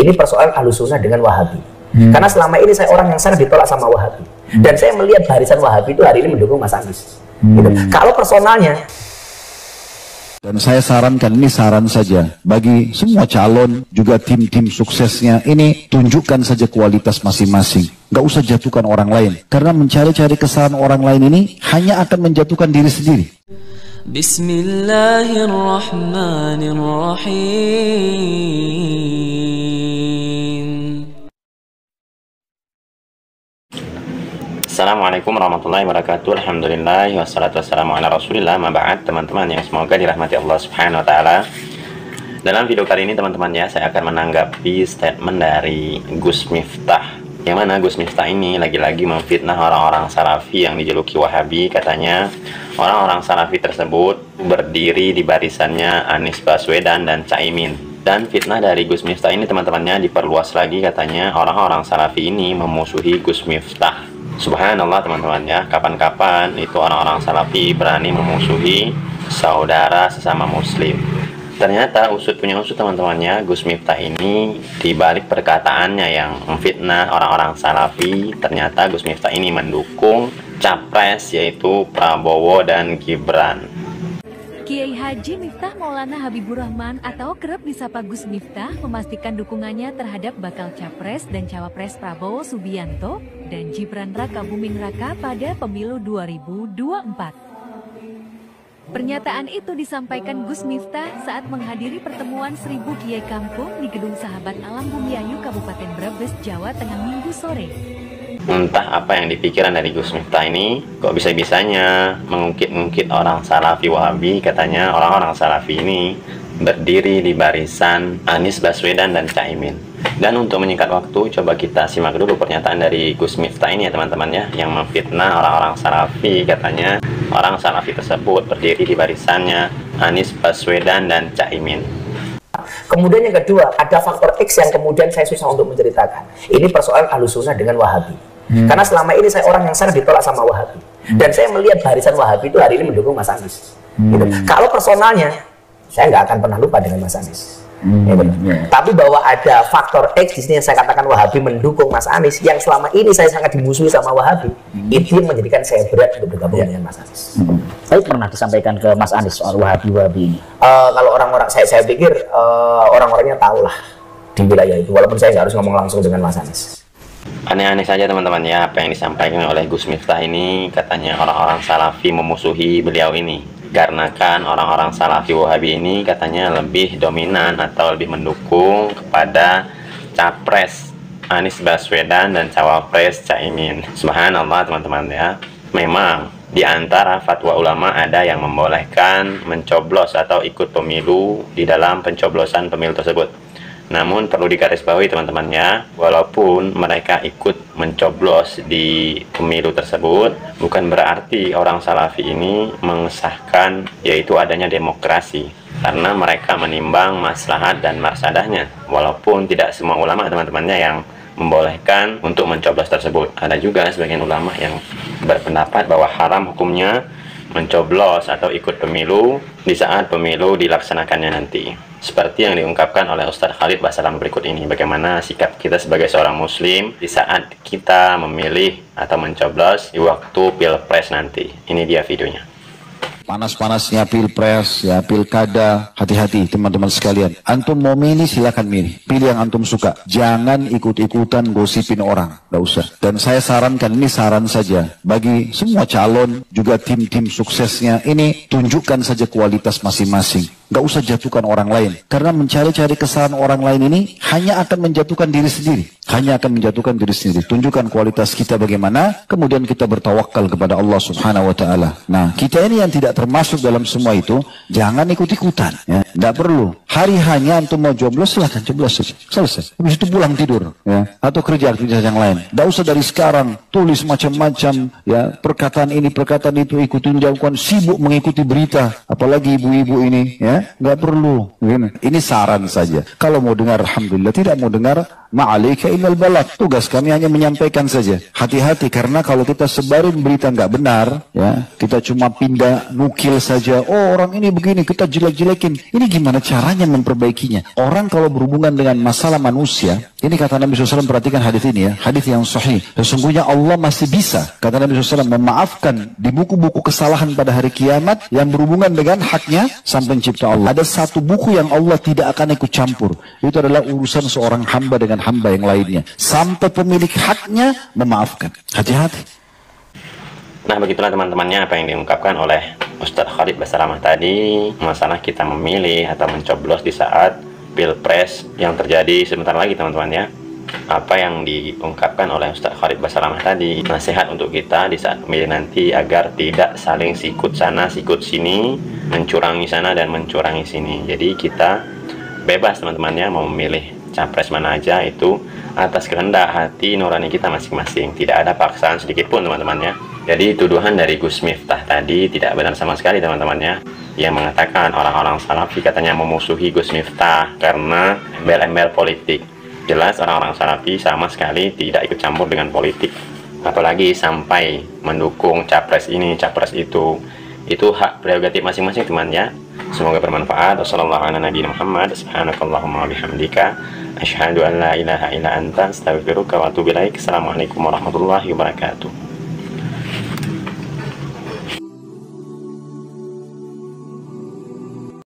Ini persoalan Ahlussunnah dengan Wahabi. Karena selama ini saya orang yang sangat ditolak sama Wahabi. Dan saya melihat barisan Wahabi itu hari ini mendukung Mas Anies. Gitu. Kalau personalnya, dan saya sarankan, ini saran saja bagi semua calon, juga tim-tim suksesnya, ini tunjukkan saja kualitas masing-masing. Gak usah jatuhkan orang lain, karena mencari-cari kesalahan orang lain ini hanya akan menjatuhkan diri sendiri. Bismillahirrahmanirrahim. Assalamualaikum warahmatullahi wabarakatuh. Alhamdulillah wassalatu wassalamu ala rasulillah. Maba'ad, teman-teman yang semoga dirahmati Allah subhanahu wa ta'ala. Dalam video kali ini teman-teman ya, saya akan menanggapi statement dari Gus Miftah, yang mana Gus Miftah ini lagi-lagi memfitnah orang-orang salafi yang dijuluki Wahabi. Katanya orang-orang salafi tersebut berdiri di barisannya Anies Baswedan dan Caimin. Dan fitnah dari Gus Miftah ini teman-temannya diperluas lagi, katanya orang-orang salafi ini memusuhi Gus Miftah. Subhanallah teman-teman ya, kapan-kapan itu orang-orang salafi berani memusuhi saudara sesama muslim. Ternyata usut punya usut teman-temannya, Gus Miftah ini dibalik perkataannya yang memfitnah orang-orang salafi, ternyata Gus Miftah ini mendukung capres yaitu Prabowo dan Gibran. Kiai Haji Miftah Maulana Habibur Rahman atau kerap disapa Gus Miftah memastikan dukungannya terhadap bakal capres dan cawapres Prabowo Subianto dan Gibran Raka Buming Raka pada pemilu 2024. Pernyataan itu disampaikan Gus Miftah saat menghadiri pertemuan 1000 Kiai Kampung di Gedung Sahabat Alam Bumiayu Kabupaten Brebes, Jawa Tengah Minggu sore. Entah apa yang dipikiran dari Gus Miftah ini, kok bisa-bisanya mengungkit-ungkit orang salafi Wahabi. Katanya orang-orang salafi ini berdiri di barisan Anies Baswedan dan Caimin. Dan untuk menyingkat waktu, coba kita simak dulu pernyataan dari Gus Miftah ini ya teman-teman ya, yang memfitnah orang-orang salafi. Katanya orang salafi tersebut berdiri di barisannya Anies Baswedan dan Caimin. kemudian yang kedua, ada faktor X yang kemudian saya susah untuk menceritakan. Ini persoalan Ahlussunnah dengan Wahabi. Karena selama ini saya orang yang sangat ditolak sama Wahabi. Dan saya melihat barisan Wahabi itu hari ini mendukung Mas Anies. Gitu. Kalau personalnya, saya nggak akan pernah lupa dengan Mas Anies. Tapi bahwa ada faktor X di sini yang saya katakan Wahabi mendukung Mas Anies, yang selama ini saya sangat dimusuhi sama Wahabi, itu yang menjadikan saya berat untuk bergabung dengan Mas Anies. Tapi pernah disampaikan ke Mas Anies soal Wahabi ini? Kalau orang-orang, saya pikir orang-orangnya tahu lah di wilayah itu, walaupun saya nggak harus ngomong langsung dengan Mas Anies. Aneh-aneh saja teman-teman ya apa yang disampaikan oleh Gus Miftah ini. Katanya orang-orang salafi memusuhi beliau ini karena kan orang-orang salafi Wahabi ini katanya lebih dominan atau lebih mendukung kepada capres Anies Baswedan dan cawapres Caimin. Subhanallah teman-teman ya. Memang di antara fatwa ulama ada yang membolehkan mencoblos atau ikut pemilu di dalam pencoblosan pemilu tersebut. Namun perlu digarisbawahi teman-teman ya, walaupun mereka ikut mencoblos di pemilu tersebut, bukan berarti orang salafi ini mengesahkan yaitu adanya demokrasi, karena mereka menimbang maslahat dan mafsadahnya. Walaupun tidak semua ulama teman-temannya yang membolehkan untuk mencoblos tersebut, ada juga sebagian ulama yang berpendapat bahwa haram hukumnya mencoblos atau ikut pemilu di saat pemilu dilaksanakannya nanti. Seperti yang diungkapkan oleh Ustadz Khalid Basalam berikut ini, bagaimana sikap kita sebagai seorang muslim di saat kita memilih atau mencoblos di waktu pilpres nanti. Ini dia videonya. Panas-panasnya pilpres, ya pilkada, hati-hati teman-teman sekalian. Antum mau milih silakan milih, pilih yang antum suka. Jangan ikut-ikutan gosipin orang, nggak usah. Dan saya sarankan, ini saran saja bagi semua calon, juga tim-tim suksesnya, ini tunjukkan saja kualitas masing-masing. Gak usah jatuhkan orang lain, karena mencari-cari kesalahan orang lain ini hanya akan menjatuhkan diri sendiri. Hanya akan menjatuhkan diri sendiri. Tunjukkan kualitas kita bagaimana, kemudian kita bertawakal kepada Allah subhanahu wa ta'ala. Nah, kita ini yang tidak termasuk dalam semua itu, jangan ikut-ikutan ya. Gak perlu. Hari hanya antum mau jomblos, silahkan coblos saja. Selesai. Habis itu pulang tidur ya. Atau kerja yang lain. Gak usah dari sekarang tulis macam-macam ya, perkataan ini, perkataan itu, ikutin jauhkan, sibuk mengikuti berita. Apalagi ibu-ibu ini ya. Nggak perlu. Ini saran saja. Kalau mau dengar, alhamdulillah. Tidak mau dengar, ma'alaika illal balagh. Tugas kami hanya menyampaikan saja. Hati-hati, karena kalau kita sebarin berita nggak benar, ya, kita cuma pindah nukil saja. Oh, orang ini begini, kita jelek-jelekin. Ini gimana caranya memperbaikinya? Orang kalau berhubungan dengan masalah manusia, ini kata Nabi SAW, perhatikan hadis ini ya, hadis yang sahih. Sesungguhnya Allah masih bisa, kata Nabi SAW, memaafkan di buku-buku kesalahan pada hari kiamat yang berhubungan dengan haknya sang pencipta Allah. Ada satu buku yang Allah tidak akan ikut campur. Itu adalah urusan seorang hamba dengan hamba yang lainnya. Sampai pemilik haknya memaafkan. Hati-hati. Nah, begitulah teman-temannya apa yang diungkapkan oleh Ustadz Khalid Basalamah tadi, masalah kita memilih atau mencoblos di saat pilpres yang terjadi sebentar lagi teman-teman ya. Apa yang diungkapkan oleh Ustadz Khalid Basalamah tadi, nasihat untuk kita di saat memilih nanti agar tidak saling sikut sana sikut sini, mencurangi sana dan mencurangi sini. Jadi kita bebas teman-temannya mau memilih capres mana aja itu atas kehendak hati nurani kita masing-masing. Tidak ada paksaan sedikit pun teman-temannya. Jadi tuduhan dari Gus Miftah tadi tidak benar sama sekali teman-temannya. Yang mengatakan orang-orang Salafi katanya memusuhi Gus Miftah karena embel-embel politik. Jelas orang-orang Salafi sama sekali tidak ikut campur dengan politik. Apalagi sampai mendukung capres ini, capres itu. Itu hak prerogatif masing-masing temannya. Semoga bermanfaat. Wassalamualaikum warahmatullahi wabarakatuh.